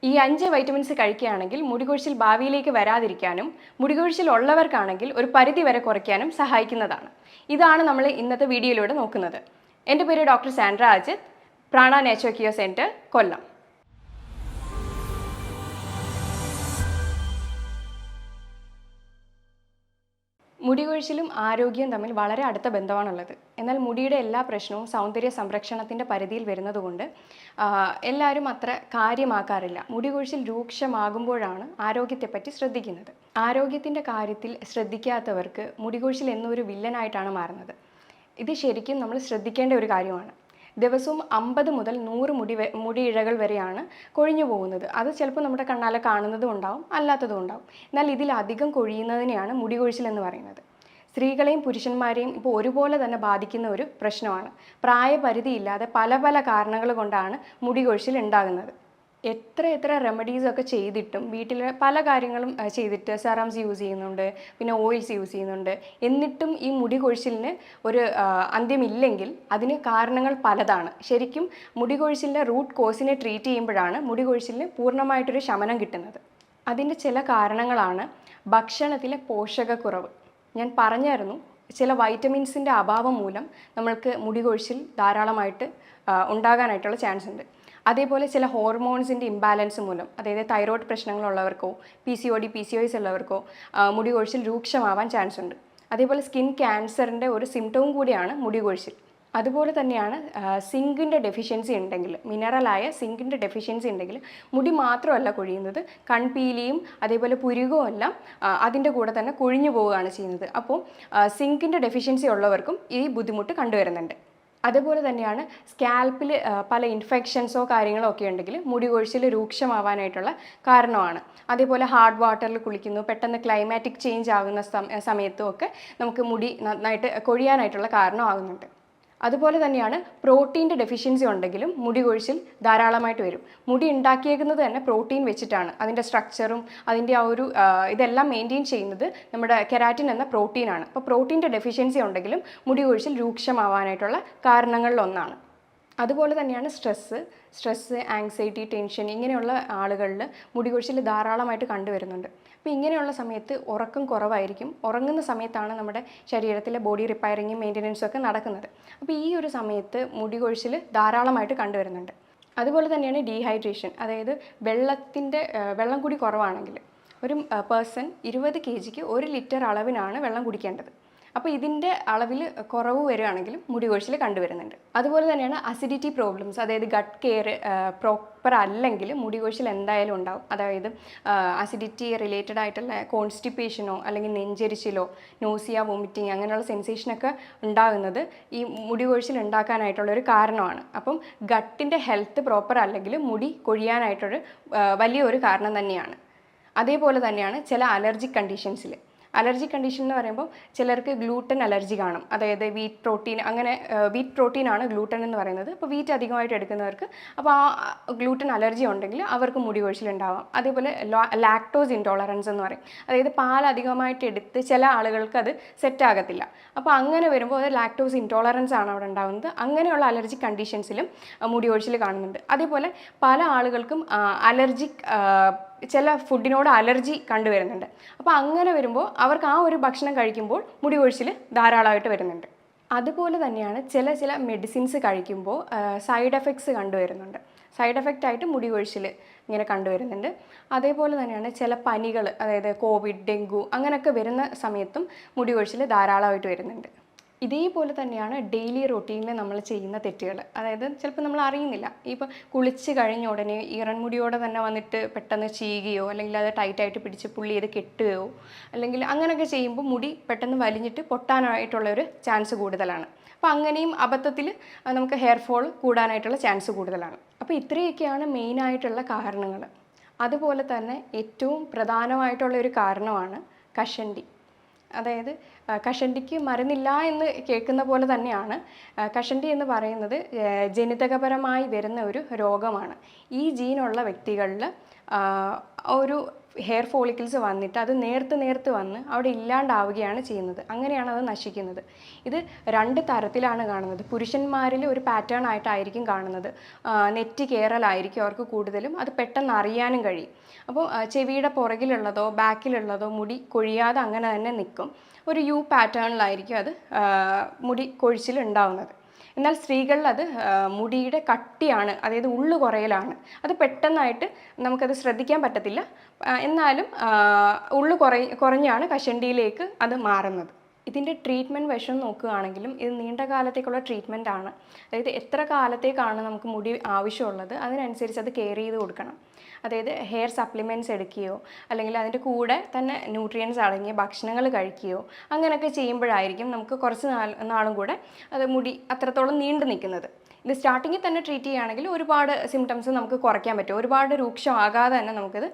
ഈ 5 വൈറ്റമിൻസ് കഴിക്കുകയാണെങ്കിൽ മുടികൊഴിച്ചിൽ ഭാവിയിലേക്ക് വരാതിരിക്കാനും മുടികൊഴിച്ചിൽ ഉള്ളവർക്കാണെങ്കിൽ ഒരു പരിധി വരെ കുറയ്ക്കാനും സഹായിക്കുന്നതാണ്. ഇതാണ് നമ്മൾ ഇന്നത്തെ വീഡിയോയിലൂടെ നോക്കുന്നത്. എൻ്റെ പേര് doctor Sandra Ajith, Prana nature care centre, Kollam. മുടികൊഴിച്ചിലും ആരോഗ്യവും തമ്മിൽ വളരെ അടുത്ത ബന്ധമാണുള്ളത്. എന്നാൽ മുടിയുടെ എല്ലാ പ്രശ്നവും സൗന്ദര്യ സംരക്ഷണത്തിൻ്റെ പരിധിയിൽ വരുന്നതുകൊണ്ട് എല്ലാവരും അത്ര കാര്യമാക്കാറില്ല. മുടികൊഴിച്ചിൽ രൂക്ഷമാകുമ്പോഴാണ് ആരോഗ്യത്തെപ്പറ്റി ശ്രദ്ധിക്കുന്നത്. ആരോഗ്യത്തിൻ്റെ കാര്യത്തിൽ ശ്രദ്ധിക്കാത്തവർക്ക് മുടികൊഴിച്ചിൽ എന്നൊരു വില്ലനായിട്ടാണ് മാറുന്നത്. ഇത് ശരിക്കും നമ്മൾ ശ്രദ്ധിക്കേണ്ട ഒരു കാര്യമാണ്. ദിവസവും 50 മുതൽ 100 മുടിയിഴകൾ വരെയാണ് കൊഴിഞ്ഞു പോകുന്നത്. അത് ചിലപ്പോൾ നമ്മുടെ കണ്ണാലെ കാണുന്നതും ഉണ്ടാവും, അല്ലാത്തതും ഉണ്ടാവും. എന്നാൽ ഇതിലധികം കൊഴിയുന്നതിനെയാണ് മുടികൊഴിച്ചിൽ എന്ന് പറയുന്നത്. സ്ത്രീകളെയും പുരുഷന്മാരെയും ഇപ്പോൾ ഒരുപോലെ തന്നെ ബാധിക്കുന്ന ഒരു പ്രശ്നമാണ്. പ്രായപരിധിയില്ലാതെ പല പല കാരണങ്ങൾ കൊണ്ടാണ് മുടികൊഴിച്ചിൽ ഉണ്ടാകുന്നത്. എത്ര റെമഡീസൊക്കെ ചെയ്തിട്ടും വീട്ടിൽ പല കാര്യങ്ങളും ചെയ്തിട്ട് സെറംസ് യൂസ് ചെയ്യുന്നുണ്ട്, പിന്നെ ഓയിൽസ് യൂസ് ചെയ്യുന്നുണ്ട്. എന്നിട്ടും ഈ മുടി കൊഴിച്ചിലിന് ഒരു അന്ത്യമില്ലെങ്കിൽ അതിന് കാരണങ്ങൾ പലതാണ്. ശരിക്കും മുടി കൊഴിച്ചിലിൻ്റെ റൂട്ട് കോസിനെ ട്രീറ്റ് ചെയ്യുമ്പോഴാണ് മുടി കൊഴിച്ചിലിന് പൂർണ്ണമായിട്ടൊരു ശമനം കിട്ടുന്നത്. അതിൻ്റെ ചില കാരണങ്ങളാണ് ഭക്ഷണത്തിലെ പോഷകക്കുറവ്. ഞാൻ പറഞ്ഞായിരുന്നു, ചില വൈറ്റമിൻസിൻ്റെ അഭാവം മൂലം നമ്മൾക്ക് മുടി കൊഴിച്ചിൽ ധാരാളമായിട്ട് ഉണ്ടാകാനായിട്ടുള്ള ചാൻസ് ഉണ്ട്. അതേപോലെ ചില ഹോർമോൺസിൻ്റെ ഇംബാലൻസ് മൂലം, അതായത് തൈറോയ്ഡ് പ്രശ്നങ്ങളുള്ളവർക്കോ PCOD PCOS ഉള്ളവർക്കോ മുടി കൊഴിച്ചിൽ രൂക്ഷമാവാൻ ചാൻസ് ഉണ്ട്. അതേപോലെ സ്കിൻ ക്യാൻസറിൻ്റെ ഒരു സിംറ്റവും കൂടിയാണ് മുടി കൊഴിച്ചിൽ. അതുപോലെ തന്നെയാണ് സിങ്കിൻ്റെ ഡെഫിഷ്യൻസി ഉണ്ടെങ്കിൽ, മിനറലായ സിങ്കിൻ്റെ ഡെഫിഷ്യൻസി ഉണ്ടെങ്കിൽ മുടി മാത്രമല്ല കൊഴിയുന്നത്, കൺപീലിയും അതേപോലെ പുരുകവും എല്ലാം അതിൻ്റെ കൂടെ തന്നെ കൊഴിഞ്ഞു പോവുകയാണ് ചെയ്യുന്നത്. അപ്പോൾ സിങ്കിൻ്റെ ഡെഫിഷ്യൻസി ഉള്ളവർക്കും ഈ ബുദ്ധിമുട്ട് കണ്ടുവരുന്നുണ്ട്. അതുപോലെ തന്നെയാണ് സ്കാൽപ്പിൽ പല ഇൻഫെക്ഷൻസോ കാര്യങ്ങളോ ഒക്കെ ഉണ്ടെങ്കിൽ മുടി കൊഴിച്ചിൽ രൂക്ഷമാവാനായിട്ടുള്ള കാരണമാണ്. അതേപോലെ ഹാർഡ് വാട്ടറിൽ കുളിക്കുന്നു, പെട്ടെന്ന് ക്ലൈമാറ്റിക് ചേഞ്ച് ആകുന്ന സമയത്തും ഒക്കെ നമുക്ക് മുടി നന്നായിട്ട് കൊഴിയാനായിട്ടുള്ള കാരണമാകുന്നുണ്ട്. അതുപോലെ തന്നെയാണ് പ്രോട്ടീൻ്റെ ഡെഫിഷ്യൻസി ഉണ്ടെങ്കിലും മുടി കൊഴിച്ചിൽ ധാരാളമായിട്ട് വരും. മുടി ഉണ്ടാക്കിയേക്കുന്നത് തന്നെ പ്രോട്ടീൻ വെച്ചിട്ടാണ്. അതിൻ്റെ സ്ട്രക്ചറും അതിൻ്റെ ആ ഒരു ഇതെല്ലാം മെയിൻറ്റെയിൻ ചെയ്യുന്നത് നമ്മുടെ കെരാറ്റിൻ എന്ന പ്രോട്ടീനാണ്. അപ്പോൾ പ്രോട്ടീൻ്റെ ഡെഫിഷ്യൻസി ഉണ്ടെങ്കിലും മുടി കൊഴിച്ചിൽ രൂക്ഷമാവാനായിട്ടുള്ള കാരണങ്ങളിലൊന്നാണ്. അതുപോലെ തന്നെയാണ് സ്ട്രെസ്സ്, ആങ്സൈറ്റി, ടെൻഷൻ ഇങ്ങനെയുള്ള ആളുകളിൽ മുടി കൊഴിച്ചിൽ ധാരാളമായിട്ട് കണ്ടുവരുന്നുണ്ട്. അപ്പോൾ ഇങ്ങനെയുള്ള സമയത്ത് ഉറക്കം കുറവായിരിക്കും. ഉറങ്ങുന്ന സമയത്താണ് നമ്മുടെ ശരീരത്തിലെ ബോഡി റിപ്പയറിങ്ങും മെയിൻ്റനൻസും ഒക്കെ നടക്കുന്നത്. അപ്പോൾ ഈ ഒരു സമയത്ത് മുടി കൊഴിച്ചിൽ ധാരാളമായിട്ട് കണ്ടുവരുന്നുണ്ട്. അതുപോലെ തന്നെയാണ് ഡീഹൈഡ്രേഷൻ, അതായത് വെള്ളം കൂടി കുറവാണെങ്കിൽ ഒരു പേഴ്സൺ 20 kgക്ക് 1 ലിറ്റർ അളവിനാണ് വെള്ളം കുടിക്കേണ്ടത്. അപ്പോൾ ഇതിൻ്റെ അളവിൽ കുറവ് വരികയാണെങ്കിലും മുടി കൊഴിച്ചിൽ കണ്ടുവരുന്നുണ്ട്. അതുപോലെ തന്നെയാണ് അസിഡിറ്റി പ്രോബ്ലംസ്, അതായത് ഗട്ട് കെയർ പ്രോപ്പർ അല്ലെങ്കിൽ മുടി കൊഴിച്ചിൽ എന്തായാലും ഉണ്ടാവും. അതായത് അസിഡിറ്റി റിലേറ്റഡ് ആയിട്ടുള്ള കോൺസ്റ്റിപ്പേഷനോ അല്ലെങ്കിൽ നെഞ്ചരിച്ചിലോ നോസിയ, വോമിറ്റിങ് അങ്ങനെയുള്ള സെൻസേഷനൊക്കെ ഉണ്ടാകുന്നത് ഈ മുടി കൊഴിച്ചിൽ ഉണ്ടാക്കാനായിട്ടുള്ളൊരു കാരണമാണ്. അപ്പം ഗട്ടിൻ്റെ ഹെൽത്ത് പ്രോപ്പർ അല്ലെങ്കിൽ മുടി കൊഴിയാനായിട്ടൊരു വലിയൊരു കാരണം തന്നെയാണ്. അതേപോലെ തന്നെയാണ് ചില അലർജിക് കണ്ടീഷൻസിൽ. അലർജി കണ്ടീഷൻ എന്ന് പറയുമ്പോൾ ചിലർക്ക് ഗ്ലൂട്ടൻ അലർജി കാണും, അതായത് വീറ്റ് പ്രോട്ടീനാണ് ഗ്ലൂട്ടൻ എന്ന് പറയുന്നത്. അപ്പോൾ വീറ്റ് അധികമായിട്ട് എടുക്കുന്നവർക്ക് അപ്പോൾ ആ ഗ്ലൂട്ടൻ അലർജി ഉണ്ടെങ്കിൽ അവർക്ക് മുടി കൊഴിച്ചിലുണ്ടാവാം. അതേപോലെ ലാക്ടോസ് ഇൻടോളറൻസ് എന്ന് പറയും, അതായത് പാൽ അധികമായിട്ട് എടുത്ത് ചില ആളുകൾക്ക് അത് സെറ്റ് ആകത്തില്ല. അപ്പോൾ അങ്ങനെ വരുമ്പോൾ അത് ലാക്ടോസ് ഇൻടോളറൻസ് ആണ് അവിടെ ഉണ്ടാകുന്നത്. അങ്ങനെയുള്ള അലർജി കണ്ടീഷൻസിലും മുടി കൊഴിച്ചിൽ കാണുന്നുണ്ട്. അതേപോലെ പല ആളുകൾക്കും ചില ഫുഡിനോട് അലർജി കണ്ടുവരുന്നുണ്ട്. അപ്പോൾ അങ്ങനെ വരുമ്പോൾ അവർക്ക് ആ ഒരു ഭക്ഷണം കഴിക്കുമ്പോൾ മുടി കൊഴിച്ചിൽ ധാരാളമായിട്ട് വരുന്നുണ്ട്. അതുപോലെ തന്നെയാണ് ചില മെഡിസിൻസ് കഴിക്കുമ്പോൾ സൈഡ് എഫക്ട്സ് കണ്ടുവരുന്നുണ്ട്. സൈഡ് എഫക്റ്റായിട്ട് മുടി കൊഴിച്ചിൽ ഇങ്ങനെ കണ്ടുവരുന്നുണ്ട്. അതേപോലെ തന്നെയാണ് ചില പനികൾ, അതായത് കോവിഡ്, ഡെങ്കു അങ്ങനെയൊക്കെ വരുന്ന സമയത്തും മുടി കൊഴിച്ചിൽ ധാരാളമായിട്ട് വരുന്നുണ്ട്. ഇതേപോലെ തന്നെയാണ് ഡെയിലി റൊട്ടീനിൽ നമ്മൾ ചെയ്യുന്ന തെറ്റുകൾ. അതായത് ചിലപ്പോൾ നമ്മൾ അറിയുന്നില്ല, ഇപ്പോൾ കുളിച്ച് കഴിഞ്ഞ ഉടനെ ഈറൻമുടിയോടെ തന്നെ വന്നിട്ട് പെട്ടെന്ന് ചീകുകയോ അല്ലെങ്കിൽ അത് ടൈറ്റായിട്ട് പിടിച്ച് പുള്ളി ചെയ്ത് കെട്ടുകയോ അല്ലെങ്കിൽ അങ്ങനെയൊക്കെ ചെയ്യുമ്പോൾ മുടി പെട്ടെന്ന് വലിഞ്ഞിട്ട് പൊട്ടാനായിട്ടുള്ളൊരു ചാൻസ് കൂടുതലാണ്. അപ്പോൾ അങ്ങനെയും അബദ്ധത്തിൽ നമുക്ക് ഹെയർ ഫോൾ കൂടാനായിട്ടുള്ള ചാൻസ് കൂടുതലാണ്. അപ്പോൾ ഇത്രയൊക്കെയാണ് മെയിനായിട്ടുള്ള കാരണങ്ങൾ. അതുപോലെ തന്നെ ഏറ്റവും പ്രധാനമായിട്ടുള്ള ഒരു കാരണമാണ് കഷണ്ടി. അതായത് കഷണ്ടിക്ക് മരുന്നില്ല എന്ന് കേൾക്കുന്ന പോലെ തന്നെയാണ്. കഷണ്ടി എന്ന് പറയുന്നത് ജനിതകപരമായി വരുന്ന ഒരു രോഗമാണ്. ഈ ജീനുള്ള വ്യക്തികളിൽ ഒരു ഹെയർ ഫോളിക്കിൾസ് വന്നിട്ട് അത് നേർത്ത് വന്ന് അവിടെ ഇല്ലാണ്ടാവുകയാണ് ചെയ്യുന്നത്. അങ്ങനെയാണ് അത് നശിക്കുന്നത്. ഇത് 2 തരത്തിലാണ് കാണുന്നത്. പുരുഷന്മാരിൽ ഒരു പാറ്റേൺ ആയിട്ടായിരിക്കും കാണുന്നത്. നെറ്റി കയറലായിരിക്കും അവർക്ക് കൂടുതലും. അത് പെട്ടെന്ന് അറിയാനും കഴിയും. അപ്പോൾ ചെവിയുടെ പുറകിലുള്ളതോ ബാക്കിലുള്ളതോ മുടി കൊഴിയാതെ അങ്ങനെ തന്നെ നിൽക്കും. ഒരു യു പാറ്റേണിലായിരിക്കും അത് മുടി കൊഴിച്ചിൽ ഉണ്ടാവുന്നത്. എന്നാൽ സ്ത്രീകളിൽ അത് മുടിയുടെ കട്ടിയാണ്, അതായത് ഉള്ളു കുറയലാണ്. അത് പെട്ടെന്നായിട്ട് നമുക്കത് ശ്രദ്ധിക്കാൻ പറ്റത്തില്ല. എന്നാലും ഉള്ളു കുറഞ്ഞാണ് കഷണ്ടിയിലേക്ക് അത് മാറുന്നത്. ഇതിൻ്റെ ട്രീറ്റ്മെൻറ്റ് വശം നോക്കുകയാണെങ്കിലും ഇത് നീണ്ട കാലത്തേക്കുള്ള ട്രീറ്റ്മെൻ്റ് ആണ്. അതായത് എത്ര കാലത്തേക്കാണ് നമുക്ക് മുടി ആവശ്യമുള്ളത് അതിനനുസരിച്ച് അത് കെയർ ചെയ്ത് കൊടുക്കണം. അതായത് ഹെയർ സപ്ലിമെൻറ്റ്സ് എടുക്കുകയോ അല്ലെങ്കിൽ അതിൻ്റെ കൂടെ തന്നെ ന്യൂട്രിയൻസ് അടങ്ങിയ ഭക്ഷണങ്ങൾ കഴിക്കുകയോ അങ്ങനെയൊക്കെ ചെയ്യുമ്പോഴായിരിക്കും നമുക്ക് കുറച്ച് നാളും കൂടെ അത് മുടി അത്രത്തോളം നീണ്ടു നിൽക്കുന്നത്. ഇത് സ്റ്റാർട്ടിങ്ങിൽ തന്നെ ട്രീറ്റ് ചെയ്യുകയാണെങ്കിൽ ഒരുപാട് സിംറ്റംസ് നമുക്ക് കുറയ്ക്കാൻ പറ്റും. ഒരുപാട് രൂക്ഷമാകാതെ തന്നെ നമുക്കത്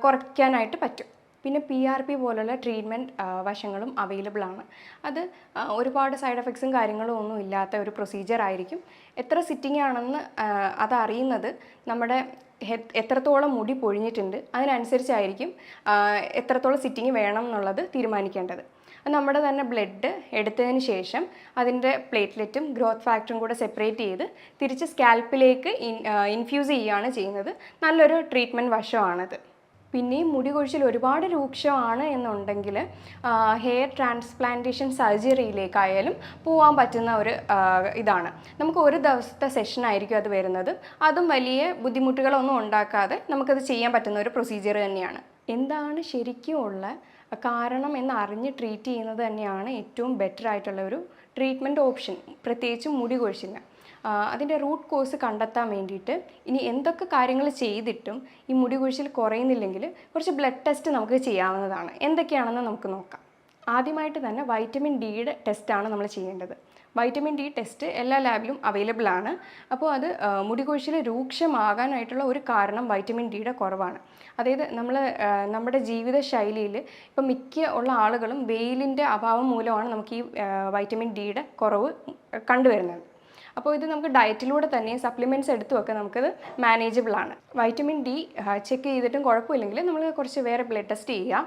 കുറയ്ക്കാനായിട്ട് പറ്റും. പിന്നെ PRP പോലുള്ള ട്രീറ്റ്മെൻറ്റ് വശങ്ങളും അവൈലബിൾ ആണ്. അത് ഒരുപാട് സൈഡ് എഫക്ട്സും കാര്യങ്ങളും ഒന്നും ഇല്ലാത്ത ഒരു പ്രൊസീജിയർ ആയിരിക്കും. എത്ര സിറ്റിംഗ് ആണെന്ന് അതറിയുന്നത് നമ്മുടെ എത്രത്തോളം മുടി പൊഴിഞ്ഞിട്ടുണ്ട് അതിനനുസരിച്ചായിരിക്കും എത്രത്തോളം സിറ്റിംഗ് വേണം എന്നുള്ളത് തീരുമാനിക്കേണ്ടത്. നമ്മുടെ തന്നെ ബ്ലഡ് എടുത്തതിന് ശേഷം അതിൻ്റെ പ്ലേറ്റ്ലെറ്റും ഗ്രോത്ത് ഫാക്ടറും കൂടെ സെപ്പറേറ്റ് ചെയ്ത് തിരിച്ച് സ്കാൽപ്പിലേക്ക് ഇൻഫ്യൂസ് ചെയ്യുകയാണ് ചെയ്യുന്നത്. നല്ലൊരു ട്രീറ്റ്മെൻറ്റ് വശമാണത്. പിന്നെയും മുടി കൊഴിച്ചിൽ ഒരുപാട് രൂക്ഷമാണ് എന്നുണ്ടെങ്കിൽ ഹെയർ ട്രാൻസ്പ്ലാന്റേഷൻ സർജറിയിലേക്കായാലും പോകാൻ പറ്റുന്ന ഒരു ഇതാണ്. നമുക്ക് ഒരു ദിവസത്തെ സെഷനായിരിക്കും അത് വരുന്നത്. അതും വലിയ ബുദ്ധിമുട്ടുകളൊന്നും ഉണ്ടാക്കാതെ നമുക്കത് ചെയ്യാൻ പറ്റുന്ന ഒരു പ്രൊസീജിയർ തന്നെയാണ്. എന്താണ് ശരിക്കും ഉള്ള കാരണം എന്നറിഞ്ഞ് ട്രീറ്റ് ചെയ്യുന്നത് തന്നെയാണ് ഏറ്റവും ബെറ്റർ ആയിട്ടുള്ള ഒരു ട്രീറ്റ്മെൻറ്റ് ഓപ്ഷൻ, പ്രത്യേകിച്ചും മുടി കൊഴിച്ചിലിന്. അതിൻ്റെ റൂട്ട് കോസ് കണ്ടെത്താൻ വേണ്ടിയിട്ട് ഇനി എന്തൊക്കെ കാര്യങ്ങൾ ചെയ്തിട്ടും ഈ മുടി കൊഴിച്ചിൽ കുറയുന്നില്ലെങ്കിൽ കുറച്ച് ബ്ലഡ് ടെസ്റ്റ് നമുക്ക് ചെയ്യാവുന്നതാണ്. എന്തൊക്കെയാണെന്ന് നമുക്ക് നോക്കാം. ആദ്യമായിട്ട് തന്നെ വൈറ്റമിൻ ഡിയുടെ ടെസ്റ്റാണ് നമ്മൾ ചെയ്യേണ്ടത്. വൈറ്റമിൻ ഡി ടെസ്റ്റ് എല്ലാ ലാബിലും അവൈലബിൾ ആണ്. അപ്പോൾ അത് മുടി കൊഴിച്ചിൽ രൂക്ഷമാകാനായിട്ടുള്ള ഒരു കാരണം വൈറ്റമിൻ ഡിയുടെ കുറവാണ്. അതായത് നമ്മുടെ ജീവിത ശൈലിയിൽ ഇപ്പം മിക്ക ഉള്ള ആളുകളും വെയിലിൻ്റെ അഭാവം മൂലമാണ് നമുക്ക് ഈ വൈറ്റമിൻ ഡിയുടെ കുറവ് കണ്ടുവരുന്നത്. അപ്പോൾ ഇത് നമുക്ക് ഡയറ്റിലൂടെ തന്നെ സപ്ലിമെൻറ്റ്സ് എടുത്തുമൊക്കെ നമുക്കത് മാനേജബിൾ ആണ്. വൈറ്റമിൻ ഡി ചെക്ക് ചെയ്തിട്ടും കുഴപ്പമില്ലെങ്കിൽ നമ്മൾ കുറച്ച് വേറെ ബ്ലഡ് ടെസ്റ്റ് ചെയ്യുക.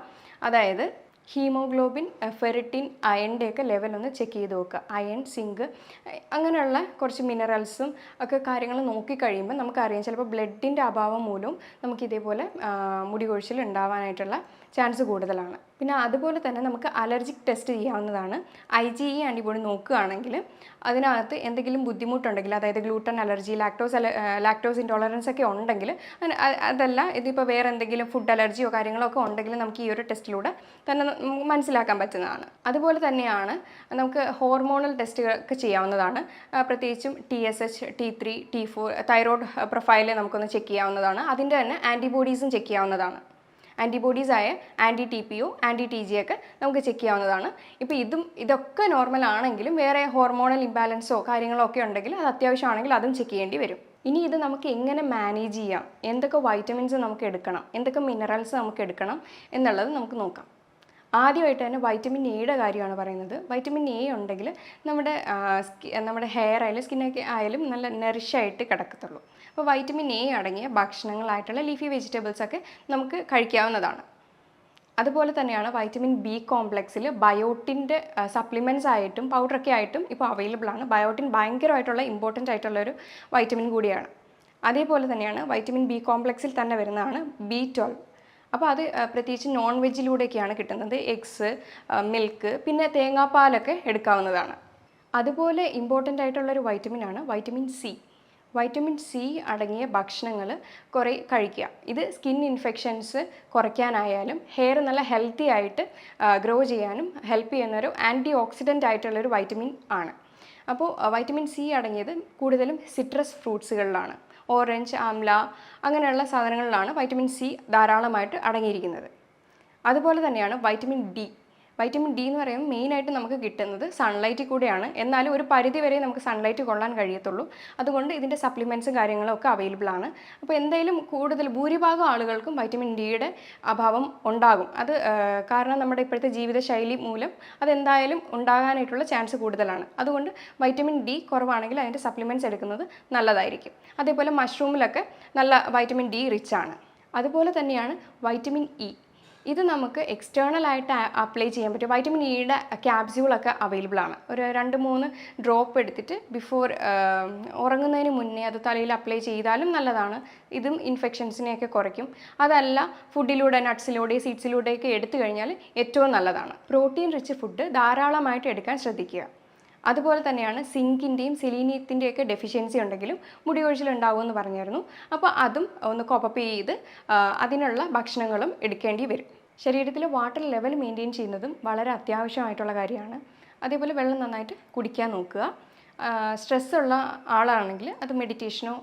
അതായത് ഹീമോഗ്ലോബിൻ, ഫെറിറ്റിൻ, അയണിൻ്റെയൊക്കെ ലെവലൊന്ന് ചെക്ക് ചെയ്ത് നോക്കുക. അയൺ, സിങ്ക് അങ്ങനെയുള്ള കുറച്ച് മിനറൽസും ഒക്കെ കാര്യങ്ങൾ നോക്കിക്കഴിയുമ്പോൾ നമുക്കറിയാം ചിലപ്പോൾ ബ്ലഡിൻ്റെ അഭാവം മൂലവും നമുക്ക് ഇതേപോലെ മുടി കൊഴിച്ചിൽ ഉണ്ടാവാനായിട്ടുള്ള ചാൻസ് കൂടുതലാണ്. പിന്നെ അതുപോലെ തന്നെ നമുക്ക് അലർജിക് ടെസ്റ്റ് ചെയ്യാവുന്നതാണ്. IgE ആൻറ്റിബോഡി നോക്കുകയാണെങ്കിൽ അതിനകത്ത് എന്തെങ്കിലും ബുദ്ധിമുട്ടുണ്ടെങ്കിൽ, അതായത് ഗ്ലൂട്ടൻ അലർജി, ലാക്ടോസ് ഇൻടോളറൻസ് ഒക്കെ ഉണ്ടെങ്കിൽ, അതല്ല ഇതിപ്പോൾ വേറെ എന്തെങ്കിലും ഫുഡ് അലർജിയോ കാര്യങ്ങളോ ഒക്കെ ഉണ്ടെങ്കിൽ നമുക്ക് ഈ ഒരു ടെസ്റ്റിലൂടെ തന്നെ മനസ്സിലാക്കാൻ പറ്റുന്നതാണ്. അതുപോലെ തന്നെയാണ് നമുക്ക് ഹോർമോണൽ ടെസ്റ്റുകളൊക്കെ ചെയ്യാവുന്നതാണ്. പ്രത്യേകിച്ചും TSH, T3, T4 thyroid profile നമുക്കൊന്ന് ചെക്ക് ചെയ്യാവുന്നതാണ്. അതിൻ്റെ തന്നെ ആൻറ്റിബോഡീസും ചെക്ക് ചെയ്യാവുന്നതാണ്. ആൻറ്റിബോഡീസായ TPO, TG ഒക്കെ നമുക്ക് ചെക്ക് ചെയ്യാവുന്നതാണ്. ഇപ്പോൾ ഇതൊക്കെ നോർമൽ ആണെങ്കിലും വേറെ ഹോർമോണൽ ഇംബാലൻസോ കാര്യങ്ങളോ ഒക്കെ ഉണ്ടെങ്കിൽ അത് അത്യാവശ്യമാണെങ്കിൽ അതും ചെക്ക് ചെയ്യേണ്ടി വരും. ഇനി ഇത് നമുക്ക് എങ്ങനെ മാനേജ് ചെയ്യാം, എന്തൊക്കെ വൈറ്റമിൻസ് നമുക്ക് എടുക്കണം, എന്തൊക്കെ മിനറൽസ് നമുക്ക് എടുക്കണം എന്നുള്ളത് നമുക്ക് നോക്കാം. ആദ്യമായിട്ട് തന്നെ വൈറ്റമിൻ എയുടെ കാര്യമാണ് പറയുന്നത്. വൈറ്റമിൻ എ ഉണ്ടെങ്കിൽ നമ്മുടെ ഹെയർ ആയാലും സ്കിന്നൊക്കെ ആയാലും നല്ല നറിഷായിട്ട് കിടക്കത്തുള്ളൂ. അപ്പോൾ വൈറ്റമിൻ എ അടങ്ങിയ ഭക്ഷണങ്ങളായിട്ടുള്ള ലീഫി വെജിറ്റബിൾസൊക്കെ നമുക്ക് കഴിക്കാവുന്നതാണ്. അതുപോലെ തന്നെയാണ് വൈറ്റമിൻ ബി കോംപ്ലക്സിൽ ബയോട്ടിൻ്റെ സപ്ലിമെൻറ്റ്സ് ആയിട്ടും പൗഡറൊക്കെ ആയിട്ടും ഇപ്പോൾ അവൈലബിൾ ആണ്. ബയോട്ടിൻ ഭയങ്കരമായിട്ടുള്ള ഇമ്പോർട്ടൻ്റ് ആയിട്ടുള്ളൊരു വൈറ്റമിൻ കൂടിയാണ്. അതേപോലെ തന്നെയാണ് വൈറ്റമിൻ ബി കോംപ്ലക്സിൽ തന്നെ വരുന്നതാണ് B12. അപ്പോൾ അത് പ്രത്യേകിച്ച് നോൺ വെജിലൂടെയൊക്കെയാണ് കിട്ടുന്നത്. എഗ്സ്, മിൽക്ക്, പിന്നെ തേങ്ങാപ്പാലൊക്കെ എടുക്കാവുന്നതാണ്. അതുപോലെ ഇമ്പോർട്ടൻ്റ് ആയിട്ടുള്ളൊരു വൈറ്റമിനാണ് വൈറ്റമിൻ സി. വൈറ്റമിൻ സി അടങ്ങിയ ഭക്ഷണങ്ങൾ കുറേ കഴിക്കുക. ഇത് സ്കിൻ ഇൻഫെക്ഷൻസ് കുറയ്ക്കാനായാലും ഹെയർ നല്ല ഹെൽത്തി ആയിട്ട് ഗ്രോ ചെയ്യാനും ഹെൽപ്പ് ചെയ്യുന്നൊരു ആൻറ്റി ഓക്സിഡൻ്റ് ആയിട്ടുള്ളൊരു വൈറ്റമിൻ ആണ്. അപ്പോൾ വൈറ്റമിൻ സി അടങ്ങിയത് കൂടുതലും സിട്രസ് ഫ്രൂട്ട്സുകളിലാണ്. ഓറഞ്ച്, ആംല അങ്ങനെയുള്ള സാധനങ്ങളിലാണ് വൈറ്റമിൻ സി ധാരാളമായിട്ട് അടങ്ങിയിരിക്കുന്നത്. അതുപോലെ തന്നെയാണ് വൈറ്റമിൻ ഡി. വൈറ്റമിൻ ഡി എന്ന് പറയുമ്പോൾ മെയിനായിട്ട് നമുക്ക് കിട്ടുന്നത് സൺലൈറ്റിൽ കൂടെയാണ്. എന്നാലും ഒരു പരിധി വരെ നമുക്ക് സൺലൈറ്റ് കൊള്ളാൻ കഴിയത്തുള്ളൂ. അതുകൊണ്ട് ഇതിൻ്റെ സപ്ലിമെൻറ്റ്സും കാര്യങ്ങളും ഒക്കെ അവൈലബിൾ ആണ്. അപ്പോൾ എന്തായാലും ഭൂരിഭാഗം ആളുകൾക്കും വൈറ്റമിൻ ഡിയുടെ അഭാവം ഉണ്ടാകും. അത് കാരണം നമ്മുടെ ഇപ്പോഴത്തെ ജീവിതശൈലി മൂലം അതെന്തായാലും ഉണ്ടാകാനായിട്ടുള്ള ചാൻസ് കൂടുതലാണ്. അതുകൊണ്ട് വൈറ്റമിൻ ഡി കുറവാണെങ്കിൽ അതിൻ്റെ സപ്ലിമെൻറ്റ്സ് എടുക്കുന്നത് നല്ലതായിരിക്കും. അതേപോലെ മഷ്റൂമിലൊക്കെ നല്ല വൈറ്റമിൻ ഡി റിച്ച് ആണ്. അതുപോലെ തന്നെയാണ് വൈറ്റമിൻ ഇ. ഇത് നമുക്ക് എക്സ്റ്റേണലായിട്ട് അപ്ലൈ ചെയ്യാൻ പറ്റും. വൈറ്റമിൻ ഇയുടെ ക്യാപ്സ്യൂളൊക്കെ അവൈലബിൾ ആണ്. ഒരു 2-3 ഡ്രോപ്പ് എടുത്തിട്ട് ബിഫോർ ഉറങ്ങുന്നതിന് മുന്നേ അത് തലയിൽ അപ്ലൈ ചെയ്താലും നല്ലതാണ്. ഇതും ഇൻഫെക്ഷൻസിനെയൊക്കെ കുറയ്ക്കും. അതല്ല ഫുഡിലൂടെ നട്ട്സിലൂടെ സീഡ്സിലൂടെയൊക്കെ എടുത്തു കഴിഞ്ഞാൽ ഏറ്റവും നല്ലതാണ്. പ്രോട്ടീൻ റിച്ച് ഫുഡ് ധാരാളമായിട്ട് എടുക്കാൻ ശ്രദ്ധിക്കുക. അതുപോലെ തന്നെയാണ് സിങ്കിൻ്റെയും സെലീനിയത്തിൻ്റെയൊക്കെ ഡെഫിഷ്യൻസി ഉണ്ടെങ്കിലും മുടി കൊഴിച്ചിലുണ്ടാവുമെന്ന് പറഞ്ഞായിരുന്നു. അപ്പോൾ അതും ഒന്ന് കോപ്പപ്പ് ചെയ്ത് അതിനുള്ള ഭക്ഷണങ്ങളും എടുക്കേണ്ടി വരും. ശരീരത്തിൽ വാട്ടർ ലെവൽ മെയിൻറ്റെയിൻ ചെയ്യുന്നതും വളരെ അത്യാവശ്യമായിട്ടുള്ള കാര്യമാണ്. അതേപോലെ വെള്ളം നന്നായിട്ട് കുടിക്കാൻ നോക്കുക. സ്ട്രെസ്സുള്ള ആളാണെങ്കിൽ അത് മെഡിറ്റേഷനോ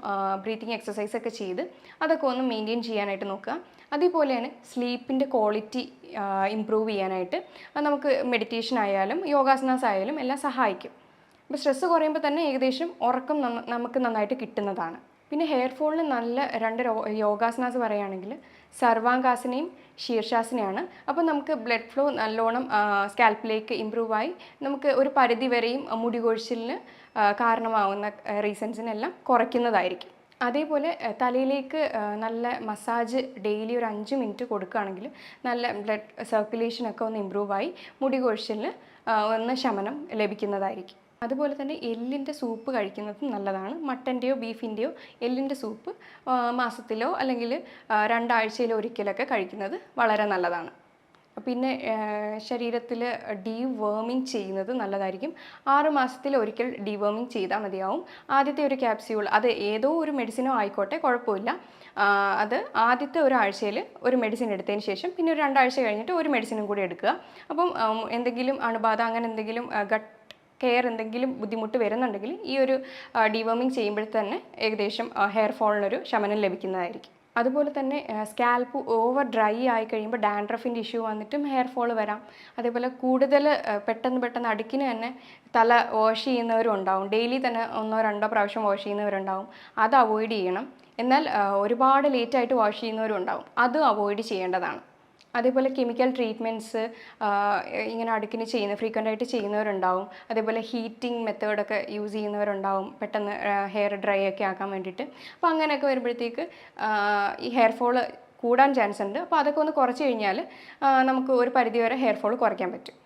ബ്രീത്തിങ് എക്സസൈസൊക്കെ ചെയ്ത് അതൊക്കെ ഒന്ന് മെയിൻറ്റെയിൻ ചെയ്യാനായിട്ട് നോക്കുക. അതേപോലെ തന്നെ സ്ലീപ്പിൻ്റെ ക്വാളിറ്റി ഇമ്പ്രൂവ് ചെയ്യാനായിട്ട് നമുക്ക് മെഡിറ്റേഷൻ ആയാലും യോഗാസനാസ് ആയാലും എല്ലാം സഹായിക്കും. അപ്പോൾ സ്ട്രെസ്സ് കുറയുമ്പോൾ തന്നെ ഏകദേശം ഉറക്കം നമുക്ക് നന്നായിട്ട് കിട്ടുന്നതാണ്. പിന്നെ ഹെയർ ഫോളിന് നല്ല 2 യോഗാസനാസ് പറയുകയാണെങ്കിൽ സർവാംഗാസനയും ശീർഷാസനയാണ്. അപ്പോൾ നമുക്ക് ബ്ലഡ് ഫ്ലോ നല്ലോണം സ്കാൽപ്പിലേക്ക് ഇമ്പ്രൂവായി നമുക്ക് ഒരു പരിധി വരെയും മുടി കൊഴിച്ചിലിന് കാരണമാവുന്ന റീസൺസിനെല്ലാം കുറയ്ക്കുന്നതായിരിക്കും. അതേപോലെ തലയിലേക്ക് നല്ല മസാജ് ഡെയിലി ഒരു 5 മിനിറ്റ് കൊടുക്കുകയാണെങ്കിൽ നല്ല ബ്ലഡ് സർക്കുലേഷനൊക്കെ ഒന്ന് ഇമ്പ്രൂവായി മുടി കൊഴിച്ചിലിന് ഒന്ന് ശമനം ലഭിക്കുന്നതായിരിക്കും. അതുപോലെ തന്നെ എല്ലിൻ്റെ സൂപ്പ് കഴിക്കുന്നതും നല്ലതാണ്. മട്ടൻ്റെയോ ബീഫിൻ്റെയോ എല്ലിൻ്റെ സൂപ്പ് മാസത്തിലോ അല്ലെങ്കിൽ 2 ആഴ്ചയിലോ ഒരിക്കലൊക്കെ കഴിക്കുന്നത് വളരെ നല്ലതാണ്. പിന്നെ ശരീരത്തിൽ ഡീവേമിങ് ചെയ്യുന്നത് നല്ലതായിരിക്കും. 6 മാസത്തിൽ ഒരിക്കൽ ഡീവേമിങ് ചെയ്താൽ മതിയാവും. ആദ്യത്തെ ഒരു ക്യാപ്സ്യൂൾ അത് ഏതോ ഒരു മെഡിസിനോ ആയിക്കോട്ടെ, കുഴപ്പമില്ല. അത് ആദ്യത്തെ ഒരാഴ്ചയിൽ ഒരു മെഡിസിൻ എടുത്തതിന് ശേഷം പിന്നെ ഒരു 2 ആഴ്ച കഴിഞ്ഞിട്ട് ഒരു മെഡിസിനും കൂടി എടുക്കുക. അപ്പം എന്തെങ്കിലും അണുബാധ അങ്ങനെ എന്തെങ്കിലും ഗട്ട് കെയർ എന്തെങ്കിലും ബുദ്ധിമുട്ട് വരുന്നുണ്ടെങ്കിൽ ഈ ഒരു ഡീവേമിങ് ചെയ്യുമ്പോൾ തന്നെ ഏകദേശം ഹെയർ ഫോളിനൊരു ശമനം ലഭിക്കുന്നതായിരിക്കും. അതുപോലെ തന്നെ സ്കാൽപ്പ് ഓവർ ഡ്രൈ ആയി കഴിയുമ്പോൾ ഡാൻഡ്രഫിൻ്റെ ഇഷ്യൂ വന്നിട്ടും ഹെയർ ഫോൾ വരാം. അതേപോലെ കൂടുതൽ പെട്ടെന്ന് അടുക്കിന് തന്നെ തല വാഷ് ചെയ്യുന്നവരും ഉണ്ടാവും. ഡെയിലി തന്നെ 1-2 പ്രാവശ്യം വാഷ് ചെയ്യുന്നവരുണ്ടാവും. അത് അവോയ്ഡ് ചെയ്യണം. എന്നാൽ ഒരുപാട് ലേറ്റായിട്ട് വാഷ് ചെയ്യുന്നവരും ഉണ്ടാവും. അതും അവോയ്ഡ് ചെയ്യേണ്ടതാണ്. അതേപോലെ കെമിക്കൽ ട്രീറ്റ്മെൻറ്റ്സ് ഇങ്ങനെ അടുക്കിന് ഫ്രീക്വൻ്റായിട്ട് ചെയ്യുന്നവരുണ്ടാവും. അതേപോലെ ഹീറ്റിംഗ് മെത്തേഡൊക്കെ യൂസ് ചെയ്യുന്നവരുണ്ടാവും പെട്ടെന്ന് ഹെയർ ഡ്രൈ ഒക്കെ ആക്കാൻ വേണ്ടിയിട്ട്. അപ്പോൾ അങ്ങനെയൊക്കെ വരുമ്പോഴത്തേക്ക് ഈ ഹെയർ ഫോള് കൂടാൻ ചാൻസ് ഉണ്ട്. അപ്പോൾ അതൊക്കെ ഒന്ന് കുറച്ച് കഴിഞ്ഞാൽ നമുക്ക് ഒരു പരിധിവരെ ഹെയർ ഫോൾ കുറയ്ക്കാൻ പറ്റും.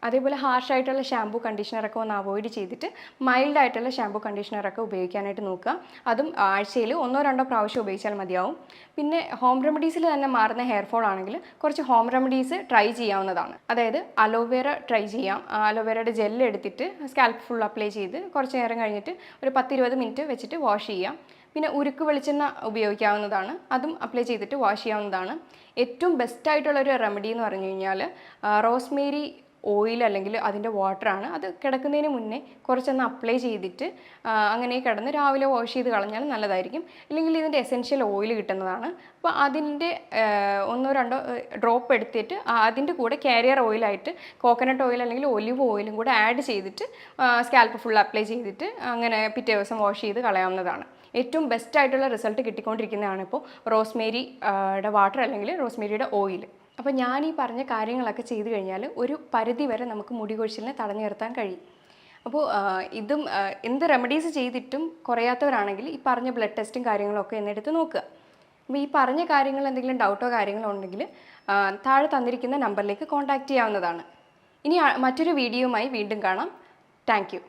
അതേപോലെ ഹാർഷായിട്ടുള്ള ഷാമ്പൂ കണ്ടീഷണറൊക്കെ ഒന്ന് അവോയ്ഡ് ചെയ്തിട്ട് മൈൽഡായിട്ടുള്ള ഷാമ്പൂ കണ്ടീഷണറൊക്കെ ഉപയോഗിക്കാനായിട്ട് നോക്കുക. അതും ആഴ്ചയിൽ 1-2 പ്രാവശ്യം ഉപയോഗിച്ചാൽ മതിയാവും. പിന്നെ ഹോം റെമഡീസിൽ തന്നെ മാറുന്ന ഹെയർ ഫോൾ ആണെങ്കിൽ കുറച്ച് ഹോം റെമഡീസ് ട്രൈ ചെയ്യാവുന്നതാണ്. അതായത് അലോവേറ ട്രൈ ചെയ്യാം. അലോവേറയുടെ ജെല്ല് എടുത്തിട്ട് സ്കാൽപ്പ് ഫുൾ അപ്ലൈ ചെയ്ത് കുറച്ച് നേരം കഴിഞ്ഞിട്ട് ഒരു 10-20 മിനിറ്റ് വെച്ചിട്ട് വാഷ് ചെയ്യാം. പിന്നെ ഉരുക്ക് വെളിച്ചെണ്ണ ഉപയോഗിക്കാവുന്നതാണ്. അതും അപ്ലൈ ചെയ്തിട്ട് വാഷ് ചെയ്യാവുന്നതാണ്. ഏറ്റവും ബെസ്റ്റായിട്ടുള്ളൊരു റെമഡി എന്ന് പറഞ്ഞു കഴിഞ്ഞാൽ റോസ്മേരി ഓയിൽ അല്ലെങ്കിൽ അതിൻ്റെ വാട്ടറാണ്. അത് കിടക്കുന്നതിന് മുന്നേ കുറച്ചൊന്ന് അപ്ലൈ ചെയ്തിട്ട് അങ്ങനെ കിടന്ന് രാവിലെ വാഷ് ചെയ്ത് കളഞ്ഞാൽ നല്ലതായിരിക്കും. ഇല്ലെങ്കിൽ ഇതിൻ്റെ എസെൻഷ്യൽ ഓയിൽ കിട്ടുന്നതാണ്. അപ്പോൾ അതിൻ്റെ 1-2 ഡ്രോപ്പ് എടുത്തിട്ട് അതിൻ്റെ കൂടെ കാരിയർ ഓയിലായിട്ട് കോക്കനട്ട് ഓയിൽ അല്ലെങ്കിൽ ഒലിവ് ഓയിലും കൂടെ ആഡ് ചെയ്തിട്ട് സ്കാൽപ്പ് ഫുൾ അപ്ലൈ ചെയ്തിട്ട് അങ്ങനെ പിറ്റേ ദിവസം വാഷ് ചെയ്ത് കളയാവുന്നതാണ്. ഏറ്റവും ബെസ്റ്റായിട്ടുള്ള റിസൾട്ട് കിട്ടിക്കൊണ്ടിരിക്കുന്നതാണ് ഇപ്പോൾ റോസ്മേരിയുടെ വാട്ടർ അല്ലെങ്കിൽ റോസ്മേരിയുടെ ഓയിൽ. അപ്പോൾ ഞാൻ ഈ പറഞ്ഞ കാര്യങ്ങളൊക്കെ ചെയ്തു കഴിഞ്ഞാൽ ഒരു പരിധി വരെ നമുക്ക് മുടി കൊഴിച്ചിലിനെ തടഞ്ഞു നിർത്താൻ കഴിയും. അപ്പോൾ ഇതും എന്ത് റെമഡീസ് ചെയ്തിട്ടും കുറയാത്തവരാണെങ്കിൽ ഈ പറഞ്ഞ ബ്ലഡ് ടെസ്റ്റും കാര്യങ്ങളൊക്കെ എന്നെടുത്ത് നോക്കുക. അപ്പോൾ ഈ പറഞ്ഞ കാര്യങ്ങൾ എന്തെങ്കിലും ഡൗട്ടോ കാര്യങ്ങളോ ഉണ്ടെങ്കിൽ താഴെ തന്നിരിക്കുന്ന നമ്പറിലേക്ക് കോൺടാക്റ്റ് ചെയ്യാവുന്നതാണ്. ഇനി മറ്റൊരു വീഡിയോയുമായി വീണ്ടും കാണാം. Thank you.